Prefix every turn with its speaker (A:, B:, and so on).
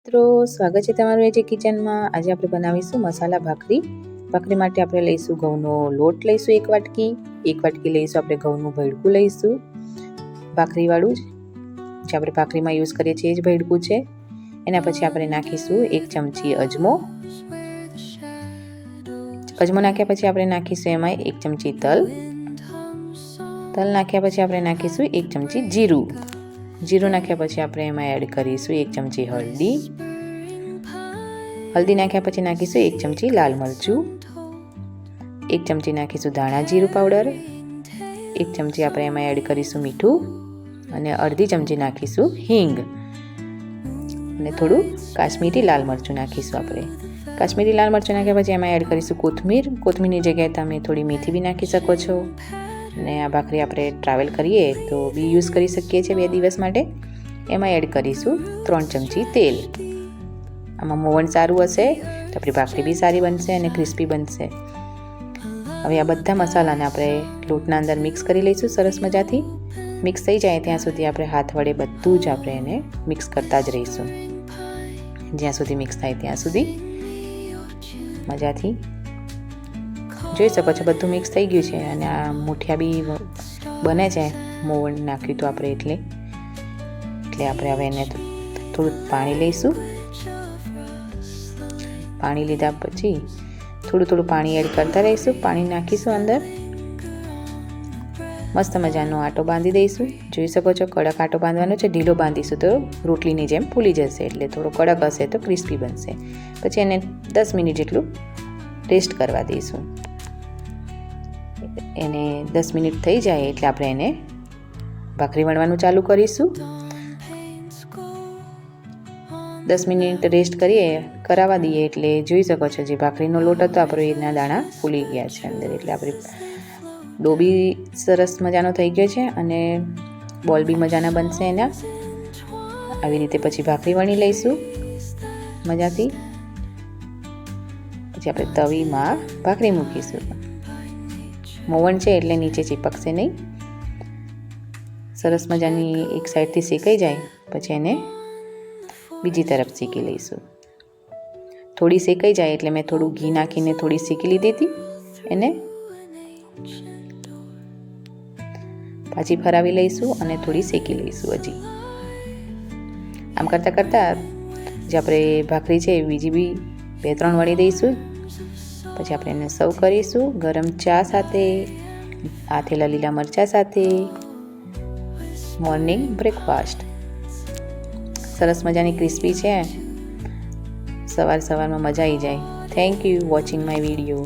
A: મિત્રો, સ્વાગત છે તમારું એજી કિચનમાં। આજે આપણે બનાવીશું મસાલા ભાખરી। ભાખરી માટે આપણે લઈશું ઘઉંનો લોટ, લઈશું 1 વાટકી। 1 વાટકી લઈશું આપણે ઘઉંનું ભેળકું લઈશું, ભાખરીવાળું જે આપણે ભાખરીમાં યુઝ કરીએ છીએ એ જ ભેળકું છે। એના પછી આપણે નાખીશું 1 ચમચી અજમો। અજમો નાખ્યા પછી આપણે નાખીશું એમાં 1 ચમચી તલ। તલ નાખ્યા પછી આપણે નાખીશું 1 ચમચી જીરું। जीरो नाख्या पछी आपणे एमां एड करीशुं 1 चमची हळदी। हळदी नाख्या पछी नाखीशुं 1 चमची लाल मरचुं। 1 चमची नाखीशुं धाणा जीरुं पाउडर। 1 चमची आपणे एमां एड करीशुं मीठुं अने अर्धी चमची नाखीशुं हींग अने थोडुं काश्मीरी लाल मरचुं नाखीशुं। आपणे काश्मीरी लाल मरचुं नाख्या पछी एमां एड करीशुं कोथमीर। कोथमीરની जग्याએ તમે थोड़ी मेथी बी नाखी शको छो। ने आ भाखरी आपणे ट्रावेल करीए तो बी यूज करी सकीए छीए 2 दिवस माटे। एमां एड करीशुं 3 चमची तेल। आमां मोवण सारुं हशे तो आपणी भाखरी बी सारी बनशे अने क्रिस्पी बनशे। हवे आ बधा मसालाने आपणे लोटना अंदर मिक्स करी लईशुं सरस मजाथी। मिक्स थई जाए त्यां सुधी आपणे हाथ वडे बधुं ज आपणे एने मिक्स करता ज रहीशुं, ज्यां सुधी मिक्स थाय त्यां सुधी मजाथी। જોઈ શકો છો બધું મિક્સ થઈ ગયું છે અને આ મુઠિયા બી બને છે મોવણ નાખ્યું તો આપણે એટલે આપણે હવે એને થોડું પાણી લઈશું। પાણી લીધા પછી થોડું પાણી એડ કરતા રહીશું। પાણી નાખીશું અંદર, મસ્ત મજાનો આટો બાંધી દઈશું। જોઈ શકો છો કડક આટો બાંધવાનો છે, ઢીલો બાંધીશું તો રોટલીની જેમ ફૂલી જશે, એટલે થોડો કડક હશે તો ક્રિસ્પી બનશે। પછી એને 10 મિનિટ જેટલું રેસ્ટ કરવા દઈશું। એને 10 મિનિટ થઈ જાય એટલે આપણે એને ભાખરી વણવાનું ચાલુ કરીશું। 10 મિનિટ રેસ્ટ કરાવવા દઈએ એટલે જોઈ શકો છો જે ભાખરીનો લોટ હતો આપણો એના દાણા ફૂલી ગયા છે અંદર, એટલે આપણી ડો બી સરસ મજાનો થઈ ગયો છે અને બોલ બી મજાના બનશે એના। આવી રીતે પછી ભાખરી વણી લઈશું મજાથી। પછી આપણે તવીમાં ભાખરી મૂકીશું। મોવણ છે એટલે નીચે ચીપકશે નહીં। સરસ મજાની એક સાઈડથી શેકાઈ જાય પછી એને બીજી તરફ શેકી લઈશું। થોડી શેકાઈ જાય એટલે મેં થોડું ઘી નાખીને થોડી શેકી લીધી હતી, એને પાછી ફરાવી લઈશું અને થોડી શેકી લઈશું હજી। આમ કરતાં કરતાં જે આપણે ભાખરી છે બીજી બી 2-3 વળી દઈશું। પછી આપણે એને સર્વ કરીશું ગરમ ચા સાથે, આથેલા લીલા મરચાં સાથે, મોર્નિંગ બ્રેકફાસ્ટ। સરસ મજાની ક્રિસ્પી છે, સવારમાં મજા આવી જાય। Thank you watching my video.